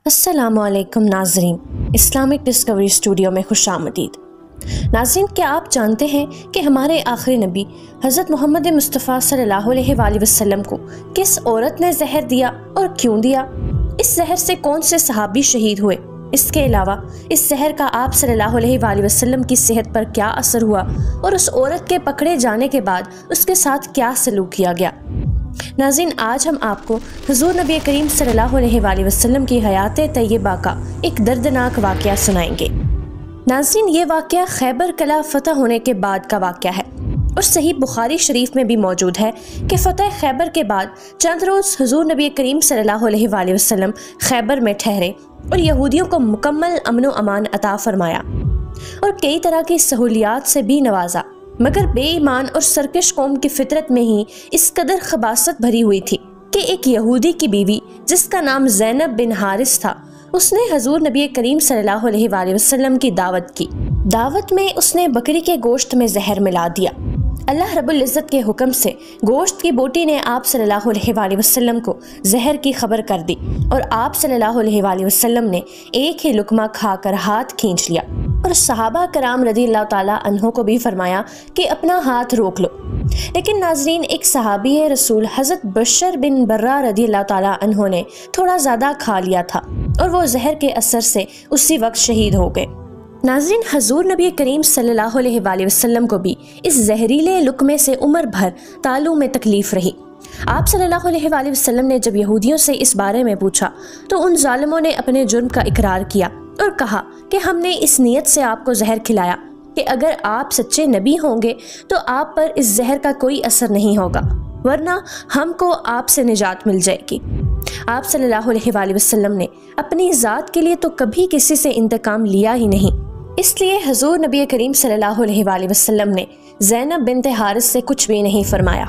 السلام علیکم ناظرین، اسلامک ڈسکوری اسٹوڈیو میں خوش آمدید۔ ناظرین، کیا آپ جانتے ہیں کہ ہمارے آخری نبی حضرت محمد مصطفیٰ صلی اللہ علیہ وآلہ وسلم کو کس عورت نے زہر دیا اور کیوں دیا؟ اس زہر سے کون سے صحابی شہید ہوئے؟ اس کے علاوہ اس زہر کا آپ صلی اللہ علیہ وآلہ وسلم کی صحت پر کیا اثر ہوا اور اس عورت کے پکڑے جانے کے بعد اس کے ساتھ کیا سلوک کیا گیا؟ ناظرین، آج ہم آپ کو حضور نبی کریم صلی اللہ علیہ وآلہ وسلم کی حیات طیبہ کا ایک دردناک واقعہ سنائیں گے۔ ناظرین، یہ واقعہ خیبر کلا فتح ہونے کے بعد کا واقعہ ہے اور صحیح بخاری شریف میں بھی موجود ہے کہ فتح خیبر کے بعد چند روز حضور نبی کریم صلی اللہ علیہ وآلہ وسلم خیبر میں ٹھہرے اور یہودیوں کو مکمل امن و امان عطا فرمایا اور کئی طرح کی سہولیات سے بھی نوازا، مگر بے ایمان اور سرکش قوم کی فطرت میں ہی اس قدر خباثت بھری ہوئی تھی کہ ایک یہودی کی بیوی جس کا نام زینب بن حارث تھا، اس نے حضور نبی کریم صلی اللہ علیہ وآلہ وسلم کی دعوت کی۔ دعوت میں اس نے بکری کے گوشت میں زہر ملا دیا۔ اللہ رب العزت کے حکم سے گوشت کی بوٹی نے آپ صلی اللہ علیہ وآلہ وسلم کو زہر کی خبر کر دی اور آپ صلی اللہ علیہ وآلہ وسلم نے ایک ہی لقمہ کھا کر ہاتھ کھینچ لیا اور صحابہ کرام رضی اللہ تعالیٰ عنہ کو بھی فرمایا کہ اپنا ہاتھ روک لو۔ لیکن ناظرین، ایک صحابی رسول حضرت بشر بن برہ رضی اللہ تعالیٰ عنہ نے تھوڑا زیادہ کھا لیا تھا اور وہ زہر کے اثر سے اسی وقت شہید ہو گئے۔ ناظرین، حضور نبی کریم صلی اللہ علیہ وآلہ وسلم کو بھی اس زہریلے لقمے سے عمر بھر تالوں میں تکلیف رہی۔ آپ صلی اللہ علیہ وآلہ وسلم نے جب یہودیوں سے اس بارے میں پوچھا تو ان ظالموں نے اپنے جرم کا اقرار کیا اور کہا کہ ہم نے اس نیت سے آپ کو زہر کھلایا کہ اگر آپ سچے نبی ہوں گے تو آپ پر اس زہر کا کوئی اثر نہیں ہوگا، ورنہ ہم کو آپ سے نجات مل جائے گی۔ آپ صلی اللہ علیہ وآلہ وسلم نے اپنی ذات کے لیے تو کبھی کسی سے انتقام لیا ہی نہیں، اس لیے حضور نبی کریم صلی اللہ علیہ وآلہ وسلم نے زینب بنت حارث سے کچھ بھی نہیں فرمایا۔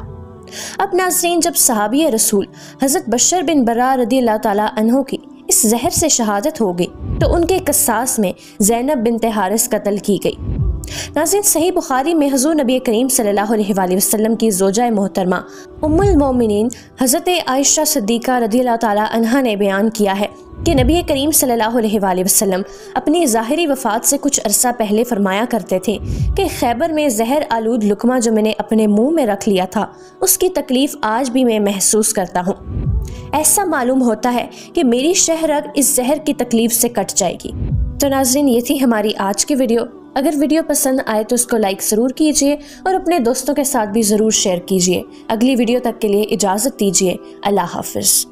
اب ناظرین، جب صحابی رسول حضرت بشر بن برہ رضی اللہ تعالیٰ عنہ کی اس زہر سے شہادت ہو گئی تو ان کے قصاص میں زینب بنت حارث قتل کی گئی۔ ناظرین، صحیح بخاری میں حضور نبی کریم صلی اللہ علیہ وآلہ وسلم کی زوجہ محترمہ ام المومنین حضرت عائشہ صدیقہ رضی اللہ تعالیٰ عنہا نے بیان کیا ہے کہ نبی کریم صلی اللہ علیہ وآلہ وسلم اپنی ظاہری وفات سے کچھ عرصہ پہلے فرمایا کرتے تھے کہ خیبر میں زہر آلود لقمہ جو میں نے اپنے منہ میں رکھ لیا تھا اس کی تکلیف آج بھی میں محسوس کرتا ہوں۔ ایسا معلوم ہوتا ہے کہ میری شہ رگ اس زہر کی تکلیف سے کٹ جائے گی۔ تو ناظرین، یہ تھی ہماری آج کی ویڈیو۔ اگر ویڈیو پسند آئے تو اس کو لائک ضرور کیجیے اور اپنے دوستوں کے ساتھ بھی ضرور شیئر کیجیے۔ اگلی ویڈیو تک کے لیے اجازت دیجیے۔ اللہ حافظ۔